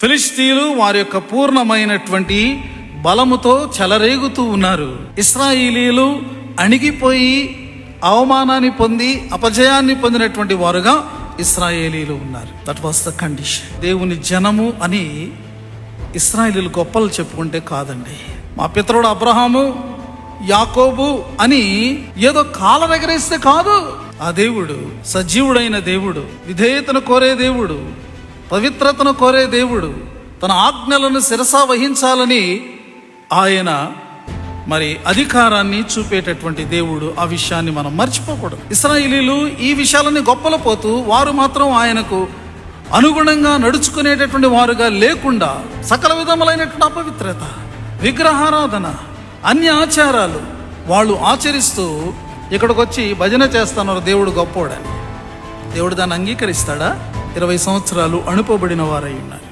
ఫిలిష్తీయులు వారి యొక్క పూర్ణమైనటువంటి బలముతో చెలరేగుతూ ఉన్నారు. ఇశ్రాయేలీయులు అణిగిపోయి అవమానాన్ని పొంది అపజయాన్ని పొందినటువంటి వారుగా ఇశ్రాయేలీయులు ఉన్నారు. That was the condition. దేవుని జనము అని ఇశ్రాయేలీయులు గొప్పలు చెప్పుకుంటే కాదండి. మా పితరుడు అబ్రహాము, యాకోబు అని ఏదో కాలం ఎగరేస్తే కాదు. ఆ దేవుడు సజీవుడైన దేవుడు, విధేయతను కోరే దేవుడు, పవిత్రతను కోరే దేవుడు, తన ఆజ్ఞలను శిరసా వహించాలని ఆయన మరి అధికారాన్ని చూపేటటువంటి దేవుడు. ఆ విషయాన్ని మనం మర్చిపోకూడదు. ఇశ్రాయేలీయులు ఈ విషయాలని గొప్పలు పోతూ వారు మాత్రం ఆయనకు అనుగుణంగా నడుచుకునేటటువంటి వారుగా లేకుండా సకల విధములైనటువంటి అపవిత్రత, విగ్రహారాధన, అన్య ఆచారాలు వాళ్ళు ఆచరిస్తూ ఇక్కడికి వచ్చి భజన చేస్తున్నారు దేవుడు గొప్పోడని. దేవుడు దాన్ని అంగీకరిస్తాడా? 20 సంవత్సరాలు అణుపబడిన వారై ఉన్నారు.